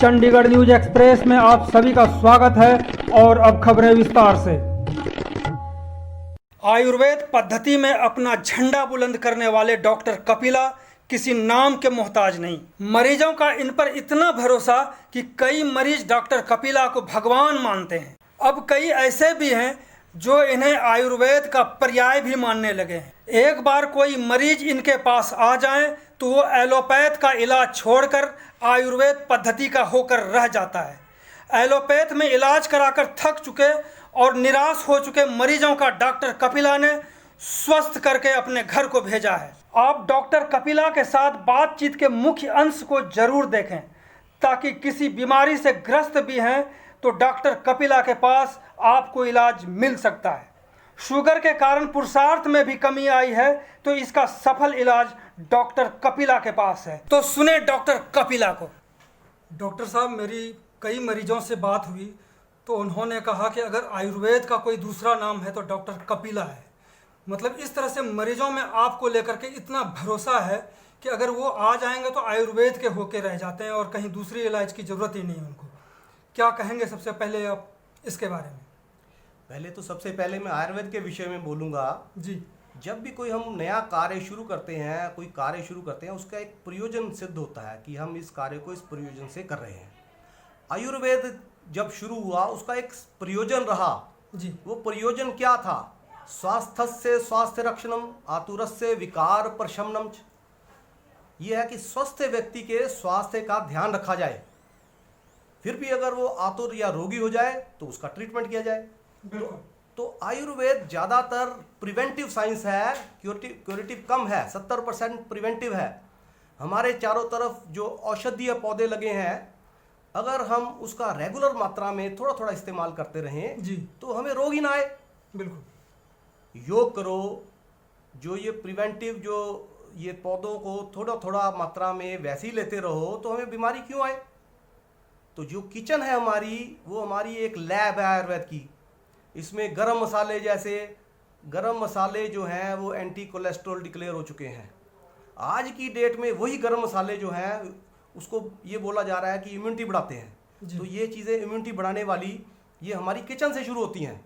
Chandigarh news express में आप सभी का स्वागत है। और अब खबरें विस्तार से। आयुर्वेद पद्धति में अपना झंडा बुलंद करने वाले डॉक्टर कपिला किसी नाम के मोहताज नहीं। मरीजों का इन पर इतना भरोसा कि कई मरीज डॉक्टर कपिला को भगवान मानते हैं। अब कई ऐसे भी हैं जो इन्हें आयुर्वेद का पर्याय भी मानने लगे हैं। एक बार कोई मरीज इनके पास आ जाए तो वो एलोपैथ का इलाज छोड़कर आयुर्वेद पद्धति का होकर रह जाता है। एलोपैथ में इलाज कराकर थक चुके और निराश हो चुके मरीजों का डॉक्टर कपिला ने स्वस्थ करके अपने घर को भेजा है। आप डॉक्टर कपिला के साथ बातचीत के मुख्य अंश को जरूर देखें ताकि किसी बीमारी से ग्रस्त भी हैं तो डॉक्टर कपिला के पास आपको इलाज मिल सकता है। शुगर के कारण पुरुषार्थ में भी कमी आई है तो इसका सफल इलाज डॉक्टर कपिला के पास है। तो सुने डॉक्टर कपिला को। डॉक्टर साहब, मेरी कई मरीजों से बात हुई तो उन्होंने कहा कि अगर आयुर्वेद का कोई दूसरा नाम है तो डॉक्टर कपिला है। मतलब इस तरह से मरीजों में आपको लेकर के इतना भरोसा है कि अगर वो आ जाएंगे तो आयुर्वेद के होके रह जाते हैं और कहीं दूसरी इलाज की ज़रूरत ही नहीं है उनको। क्या कहेंगे सबसे पहले आप इसके बारे में? पहले तो सबसे पहले मैं आयुर्वेद के विषय में बोलूँगा जी। जब भी कोई हम नया कार्य शुरू करते हैं, कोई कार्य शुरू करते हैं, उसका एक प्रयोजन सिद्ध होता है कि हम इस कार्य को इस प्रयोजन से कर रहे हैं। आयुर्वेद जब शुरू हुआ उसका एक प्रयोजन रहा जी। वो प्रयोजन क्या था? स्वास्थ्य स्वास्थ्य रक्षणम आतुरस्य विकार प्रशमनम। यह है कि स्वस्थ व्यक्ति के स्वास्थ्य का ध्यान रखा जाए, फिर भी अगर वो आतुर या रोगी हो जाए तो उसका ट्रीटमेंट किया जाए। तो आयुर्वेद ज़्यादातर प्रिवेंटिव साइंस है, क्यूरेटिव कम है, 70% प्रिवेंटिव है। हमारे चारों तरफ जो औषधीय पौधे लगे हैं, अगर हम उसका रेगुलर मात्रा में थोड़ा थोड़ा इस्तेमाल करते रहें जी तो हमें रोग ही ना आए। बिल्कुल। योग करो, जो ये प्रिवेंटिव जो ये पौधों को थोड़ा थोड़ा मात्रा में वैसे ही लेते रहो तो हमें बीमारी क्यों आए? तो जो किचन है हमारी, वो हमारी एक लैब है आयुर्वेद की। इसमें गरम मसाले जैसे गरम मसाले जो हैं वो एंटी कोलेस्ट्रॉल डिक्लेयर हो चुके हैं। आज की डेट में वही गरम मसाले जो हैं उसको ये बोला जा रहा है कि इम्यूनिटी बढ़ाते हैं। तो ये चीज़ें इम्यूनिटी बढ़ाने वाली ये हमारी किचन से शुरू होती हैं।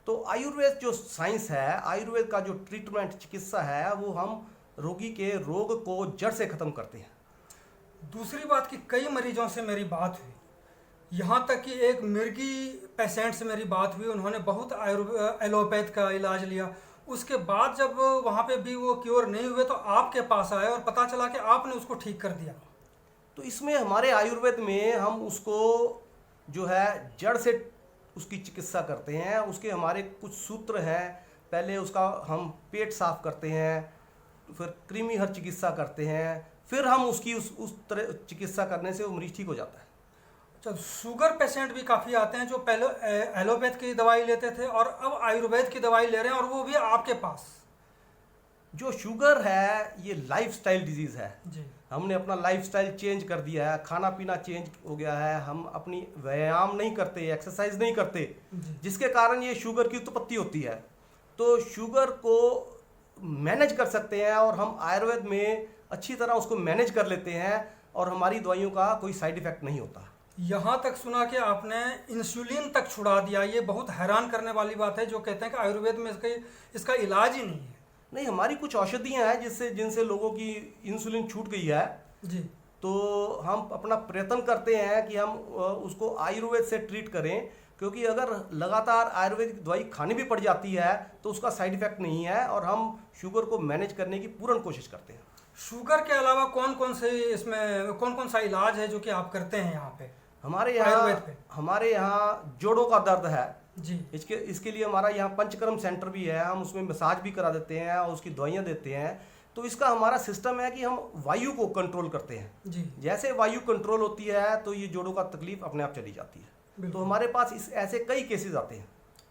तो आयुर्वेद जो साइंस है, आयुर्वेद का जो ट्रीटमेंट चिकित्सा है, वो हम रोगी के रोग को जड़ से ख़त्म करते हैं। दूसरी बात कि कई मरीजों से मेरी बात हुई, यहाँ तक कि एक मिर्गी पेशेंट से मेरी बात हुई, उन्होंने बहुत एलोपैथ का इलाज लिया। उसके बाद जब वहाँ पे भी वो क्योर नहीं हुए तो आपके पास आए और पता चला कि आपने उसको ठीक कर दिया। तो इसमें हमारे आयुर्वेद में हम उसको जो है जड़ से उसकी चिकित्सा करते हैं। उसके हमारे कुछ सूत्र हैं। पहले उसका हम पेट साफ करते हैं, फिर कृमि हर चिकित्सा करते हैं, फिर हम उसकी उस तरह चिकित्सा करने से वो मरीज ठीक हो जाता है। अच्छा, शुगर पेशेंट भी काफ़ी आते हैं जो पहले एलोपैथ की दवाई लेते थे और अब आयुर्वेद की दवाई ले रहे हैं और वो भी आपके पास। जो शुगर है ये लाइफस्टाइल डिजीज़ है जी। हमने अपना लाइफस्टाइल चेंज कर दिया है, खाना पीना चेंज हो गया है, हम अपनी व्यायाम नहीं करते, एक्सरसाइज नहीं करते, जिसके कारण ये शुगर की उत्पत्ति होती है। तो शुगर को मैनेज कर सकते हैं और हम आयुर्वेद में अच्छी तरह उसको मैनेज कर लेते हैं और हमारी दवाइयों का कोई साइड इफेक्ट नहीं होता। यहाँ तक सुना कि आपने इंसुलिन तक छुड़ा दिया। ये बहुत हैरान करने वाली बात है, जो कहते हैं कि आयुर्वेद में इसका इलाज ही नहीं है। नहीं, हमारी कुछ औषधियाँ हैं जिनसे लोगों की इंसुलिन छूट गई है जी। तो हम अपना प्रयत्न करते हैं कि हम उसको आयुर्वेद से ट्रीट करें, क्योंकि अगर लगातार आयुर्वेदिक दवाई खानी भी पड़ जाती है तो उसका साइड इफेक्ट नहीं है और हम शुगर को मैनेज करने की पूर्ण कोशिश करते हैं। शुगर के अलावा कौन कौन सा इलाज है जो कि आप करते हैं यहाँ पे? हमारे यहाँ जोड़ों का दर्द है जी। इसके लिए हमारा यहाँ पंचकर्म सेंटर भी है। हम उसमें मसाज भी करा देते हैं और उसकी दवाइयाँ देते हैं। तो इसका हमारा सिस्टम है कि हम वायु को कंट्रोल करते हैं जी। जैसे वायु कंट्रोल होती है तो ये जोड़ों का तकलीफ अपने आप चली जाती है। तो हमारे पास ऐसे कई केसेस आते हैं।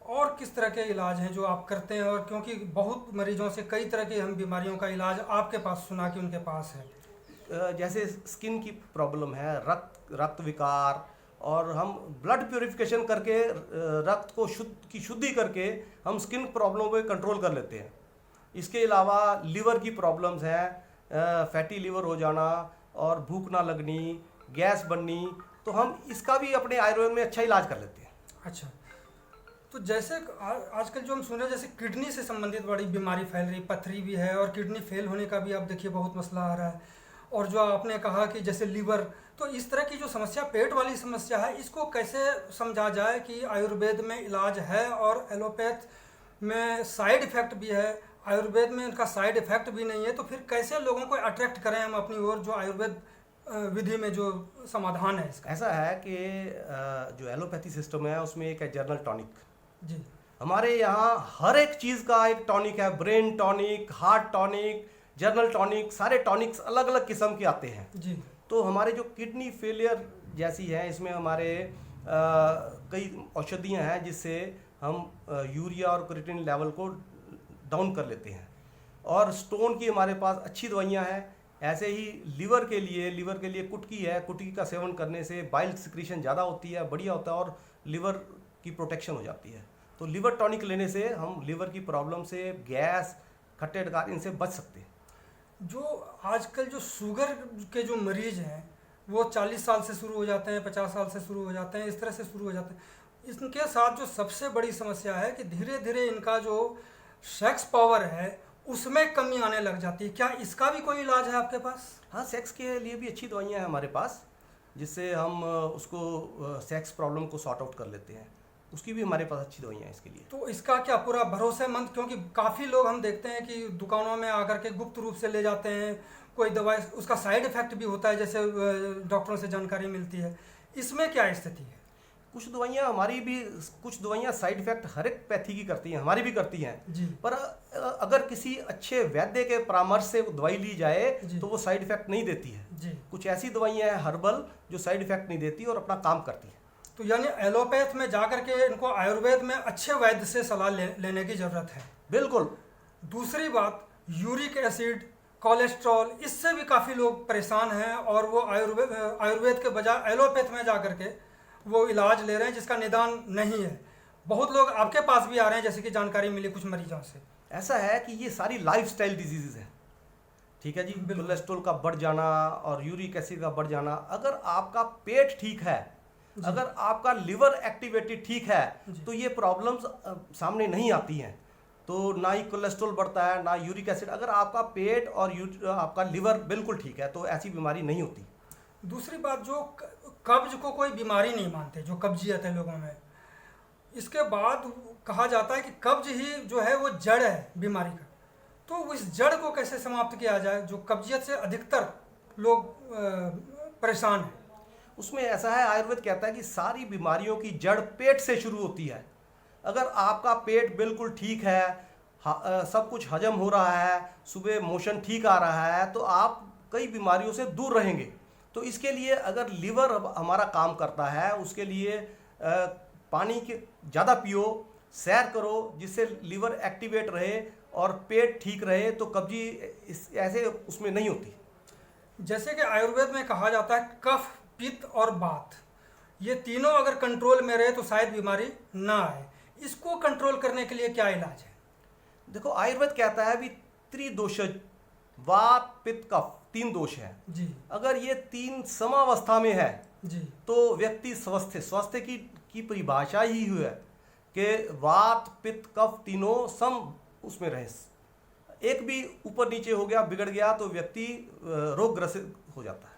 और किस तरह के इलाज हैं जो आप करते हैं? और क्योंकि बहुत मरीजों से कई तरह की हम बीमारियों का इलाज आपके पास सुना कि उनके पास है। जैसे स्किन की प्रॉब्लम है, रक्त विकार, और हम ब्लड प्योरिफिकेशन करके रक्त को शुद्धि करके हम स्किन प्रॉब्लम को कंट्रोल कर लेते हैं। इसके अलावा लीवर की प्रॉब्लम्स हैं, फैटी लीवर हो जाना और भूख ना लगनी, गैस बननी, तो हम इसका भी अपने आयुर्वेद में अच्छा इलाज कर लेते हैं। अच्छा, तो जैसे आजकल जो हम सुन रहे हैं, जैसे किडनी से संबंधित बड़ी बीमारी फैल रही, पथरी भी है और किडनी फेल होने का भी आप देखिए बहुत मसला आ रहा है, और जो आपने कहा कि जैसे लीवर, तो इस तरह की जो समस्या, पेट वाली समस्या है, इसको कैसे समझा जाए कि आयुर्वेद में इलाज है और एलोपैथ में साइड इफ़ेक्ट भी है, आयुर्वेद में इनका साइड इफ़ेक्ट भी नहीं है, तो फिर कैसे लोगों को अट्रैक्ट करें हम अपनी ओर, जो आयुर्वेद विधि में जो समाधान है इसका? ऐसा है कि जो एलोपैथी सिस्टम है उसमें एक है जर्नल टॉनिक। जी हमारे यहाँ हर एक चीज़ का एक टॉनिक है, brain tonic, heart tonic, journal tonic, सारे टॉनिक्स अलग अलग किस्म के आते हैं। जी। तो हमारे जो किडनी फेलियर जैसी है, इसमें हमारे कई औषधियाँ हैं जिससे हम यूरिया और क्रिएटिनिन लेवल को डाउन कर लेते हैं, और स्टोन की हमारे पास अच्छी दवाइयाँ हैं। ऐसे ही लीवर के लिए कुटकी है, कुटकी का सेवन करने से बाइल सिक्रीशन ज़्यादा होती है, बढ़िया होता है और लीवर की प्रोटेक्शन हो जाती है। तो लीवर टॉनिक लेने से हम लीवर की प्रॉब्लम से, गैस, खट्टे डकार, इनसे बच सकते हैं। जो आजकल जो शुगर के जो मरीज हैं वो 40 साल से शुरू हो जाते हैं, 50 साल से शुरू हो जाते हैं, इस तरह से शुरू हो जाते हैं। इसके साथ जो सबसे बड़ी समस्या है कि धीरे धीरे इनका जो सेक्स पावर है उसमें कमी आने लग जाती है। क्या इसका भी कोई इलाज है आपके पास? हाँ, सेक्स के लिए भी अच्छी दवाइयाँ हैं हमारे पास, जिससे हम उसको सेक्स प्रॉब्लम को सॉर्ट आउट कर लेते हैं। उसकी भी हमारे पास अच्छी दवाइयाँ हैं इसके लिए। तो इसका क्या पूरा भरोसेमंद, क्योंकि काफ़ी लोग हम देखते हैं कि दुकानों में आकर के गुप्त रूप से ले जाते हैं कोई दवाई, उसका साइड इफ़ेक्ट भी होता है, जैसे डॉक्टरों से जानकारी मिलती है, इसमें क्या स्थिति है? कुछ दवाइयाँ हमारी भी, कुछ दवाइयाँ साइड इफेक्ट हर एक पैथी की करती हैं, हमारी भी करती हैं जी। पर अगर किसी अच्छे वैद्य के परामर्श से दवाई ली जाए तो वो साइड इफेक्ट नहीं देती है जी। कुछ ऐसी दवाइयाँ हैं हर्बल जो साइड इफेक्ट नहीं देती और अपना काम करती है। तो यानी एलोपैथ में जाकर के इनको आयुर्वेद में अच्छे वैद्य से सलाह लेने की ज़रूरत है। बिल्कुल। दूसरी बात, यूरिक एसिड, कोलेस्ट्रॉल, इससे भी काफ़ी लोग परेशान हैं और वो आयुर्वेद के बजाय एलोपैथ में जा कर के वो इलाज ले रहे हैं जिसका निदान नहीं है। बहुत लोग आपके पास भी आ रहे हैं, जैसे कि जानकारी मिली कुछ मरीजों से। ऐसा है कि ये सारी लाइफस्टाइल डिजीजेज हैं, ठीक है जी। कोलेस्ट्रॉल का बढ़ जाना और यूरिक एसिड का बढ़ जाना, अगर आपका पेट ठीक है, अगर आपका लिवर एक्टिविटी ठीक है तो ये प्रॉब्लम्स सामने नहीं आती हैं। तो ना ही कोलेस्ट्रॉल बढ़ता है ना यूरिक एसिड। अगर आपका पेट और आपका लिवर बिल्कुल ठीक है तो ऐसी बीमारी नहीं होती। दूसरी बात, जो कब्ज को कोई बीमारी नहीं मानते, जो कब्जियत है लोगों में, इसके बाद कहा जाता है कि कब्ज ही जो है वो जड़ है बीमारी का। तो इस जड़ को कैसे समाप्त किया जाए, जो कब्जियत से अधिकतर लोग परेशान हैं? उसमें ऐसा है, आयुर्वेद कहता है कि सारी बीमारियों की जड़ पेट से शुरू होती है। अगर आपका पेट बिल्कुल ठीक है, सब कुछ हजम हो रहा है, सुबह मोशन ठीक आ रहा है, तो आप कई बीमारियों से दूर रहेंगे। तो इसके लिए अगर लिवर हमारा काम करता है, उसके लिए पानी के ज़्यादा पियो, सैर करो जिससे लिवर एक्टिवेट रहे और पेट ठीक रहे, तो कब्जी ऐसे उसमें नहीं होती। जैसे कि आयुर्वेद में कहा जाता है कफ, पित्त और वात, ये तीनों अगर कंट्रोल में रहे तो शायद बीमारी ना आए। इसको कंट्रोल करने के लिए क्या इलाज है? देखो, आयुर्वेद कहता है भी त्रिदोषज, वात, पित्त, कफ, 3 दोष है जी। अगर ये 3 समावस्था में है जी तो व्यक्ति स्वस्थ है। स्वास्थ्य की परिभाषा ही है कि वात, पित्त, कफ तीनों सम उसमें रहे। एक भी ऊपर नीचे हो गया, बिगड़ गया तो व्यक्ति रोगग्रसित हो जाता है।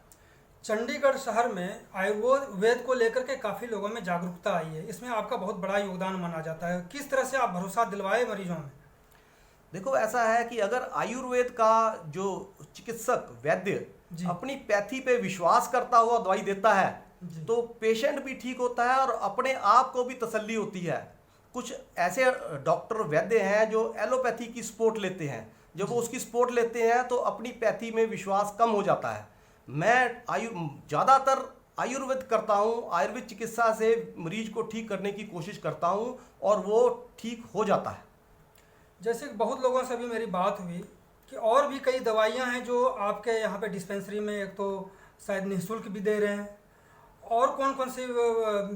चंडीगढ़ शहर में आयुर्वेद को लेकर के काफ़ी लोगों में जागरूकता आई है, इसमें आपका बहुत बड़ा योगदान माना जाता है। किस तरह से आप भरोसा दिलवाए मरीजों में? देखो, ऐसा है कि अगर आयुर्वेद का जो चिकित्सक वैद्य अपनी पैथी पे विश्वास करता हुआ दवाई देता है तो पेशेंट भी ठीक होता है और अपने आप को भी तसल्ली होती है। कुछ ऐसे डॉक्टर वैद्य हैं जो एलोपैथी की सपोर्ट लेते हैं, जब वो उसकी सपोर्ट लेते हैं तो अपनी पैथी में विश्वास कम हो जाता है। मैं ज़्यादातर आयुर्वेद करता हूँ, आयुर्वेद चिकित्सा से मरीज को ठीक करने की कोशिश करता हूँ और वो ठीक हो जाता है। जैसे बहुत लोगों से भी मेरी बात हुई कि और भी कई दवाइयाँ हैं जो आपके यहाँ पे डिस्पेंसरी में एक तो शायद निःशुल्क भी दे रहे हैं, और कौन कौन सी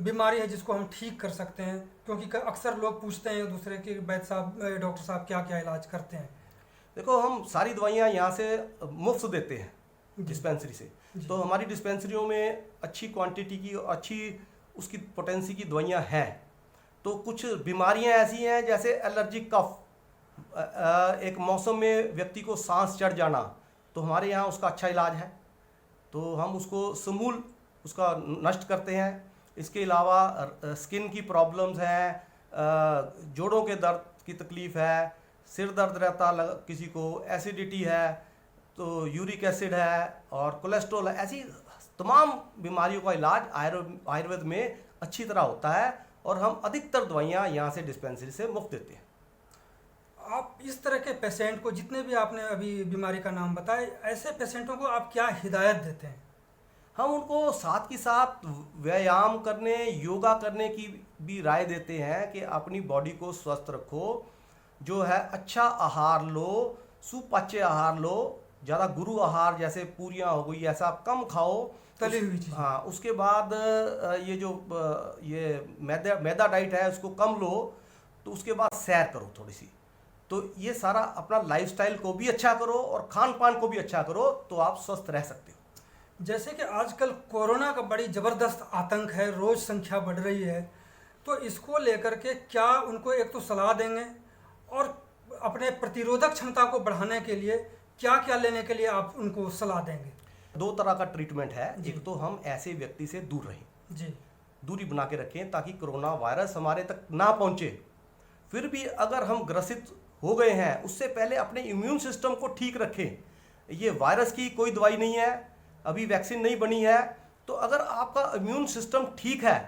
बीमारी है जिसको हम ठीक कर सकते हैं? क्योंकि अक्सर लोग पूछते हैं दूसरे कि वैद्य साहब, डॉक्टर साहब क्या क्या इलाज करते हैं। देखो, हम सारी दवाइयाँ यहाँ से मुफ्त देते हैं डिस्पेंसरी से। तो हमारी डिस्पेंसरियों में अच्छी क्वांटिटी की और अच्छी उसकी पोटेंसी की दवाइयाँ हैं। तो कुछ बीमारियाँ ऐसी हैं जैसे एलर्जिक कफ, एक मौसम में व्यक्ति को सांस चढ़ जाना, तो हमारे यहाँ उसका अच्छा इलाज है, तो हम उसको समूल उसका नष्ट करते हैं। इसके अलावा स्किन की प्रॉब्लम्स हैं, जोड़ों के दर्द की तकलीफ़ है, सिर दर्द रहता किसी को, एसिडिटी है, तो यूरिक एसिड है और कोलेस्ट्रॉल है, ऐसी तमाम बीमारियों का इलाज आयुर्वेद में अच्छी तरह होता है और हम अधिकतर दवाइयाँ यहाँ से डिस्पेंसरी से मुफ्त देते हैं। आप इस तरह के पेशेंट को, जितने भी आपने अभी बीमारी का नाम बताए, ऐसे पेशेंटों को आप क्या हिदायत देते हैं? हम उनको साथ के साथ व्यायाम करने, योगा करने की भी राय देते हैं कि अपनी बॉडी को स्वस्थ रखो, जो है अच्छा आहार लो, सुपाच्य आहार लो, ज़्यादा गुरु आहार जैसे पूरियाँ हो गई ऐसा कम खाओ, तली हुई चीज़। हाँ, उसके बाद ये जो ये मैदा डाइट है उसको कम लो, तो उसके बाद सैर करो थोड़ी सी। तो ये सारा अपना लाइफस्टाइल को भी अच्छा करो और खान पान को भी अच्छा करो, तो आप स्वस्थ रह सकते हो। जैसे कि आजकल कोरोना का बड़ी ज़बरदस्त आतंक है, रोज़ संख्या बढ़ रही है, तो इसको लेकर के क्या उनको एक तो सलाह देंगे और अपने प्रतिरोधक क्षमता को बढ़ाने के लिए क्या क्या लेने के लिए आप उनको सलाह देंगे? दो तरह का ट्रीटमेंट है। एक तो हम ऐसे व्यक्ति से दूर रहें जी, दूरी बना के रखें ताकि कोरोना वायरस हमारे तक ना पहुंचे। फिर भी अगर हम ग्रसित हो गए हैं, उससे पहले अपने इम्यून सिस्टम को ठीक रखें। ये वायरस की कोई दवाई नहीं है, अभी वैक्सीन नहीं बनी है, तो अगर आपका इम्यून सिस्टम ठीक है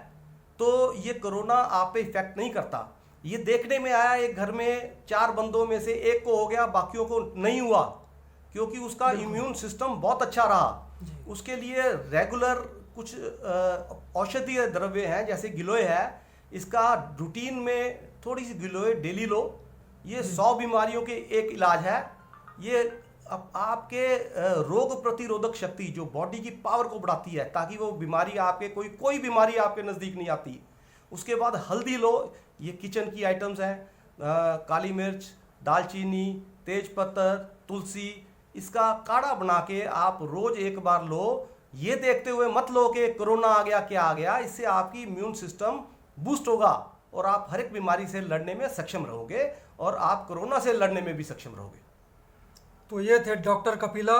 तो ये कोरोना आप पे इफेक्ट नहीं करता। ये देखने में आया एक घर में 4 बंदों में से एक को हो गया, बाकियों को नहीं हुआ, क्योंकि उसका इम्यून सिस्टम बहुत अच्छा रहा। उसके लिए रेगुलर कुछ औषधीय द्रव्य हैं, जैसे गिलोय है, इसका रूटीन में थोड़ी सी गिलोय डेली लो। ये 100 बीमारियों के एक इलाज है। ये आपके रोग प्रतिरोधक शक्ति, जो बॉडी की पावर को बढ़ाती है, ताकि वो बीमारी आपके कोई बीमारी आपके नज़दीक नहीं आती। उसके बाद हल्दी लो, ये किचन की आइटम्स हैं, काली मिर्च, दालचीनी, तेजपत्तर, तुलसी, इसका काढ़ा बना के आप रोज एक बार लो। ये देखते हुए मत लो कि कोरोना आ गया, क्या आ गया। इससे आपकी इम्यून सिस्टम बूस्ट होगा और आप हर एक बीमारी से लड़ने में सक्षम रहोगे और आप कोरोना से लड़ने में भी सक्षम रहोगे। तो ये थे डॉक्टर कपिला,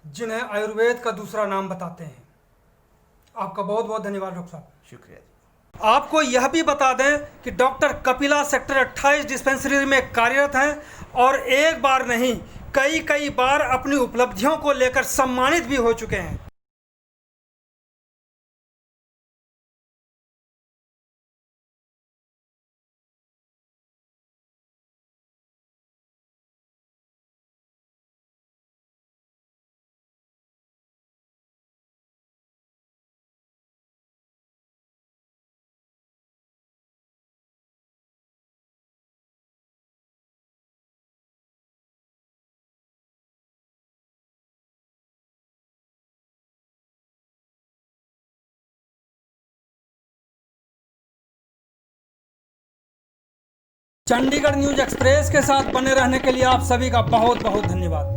जिन्हें आयुर्वेद का दूसरा नाम बताते हैं। आपका बहुत बहुत धन्यवाद डॉक्टर साहब। शुक्रिया जी। आपको यह भी बता दें कि डॉक्टर कपिला सेक्टर 28 डिस्पेंसरी में कार्यरत हैं और एक बार नहीं, कई बार अपनी उपलब्धियों को लेकर सम्मानित भी हो चुके हैं। चंडीगढ़ न्यूज़ एक्सप्रेस के साथ बने रहने के लिए आप सभी का बहुत बहुत धन्यवाद।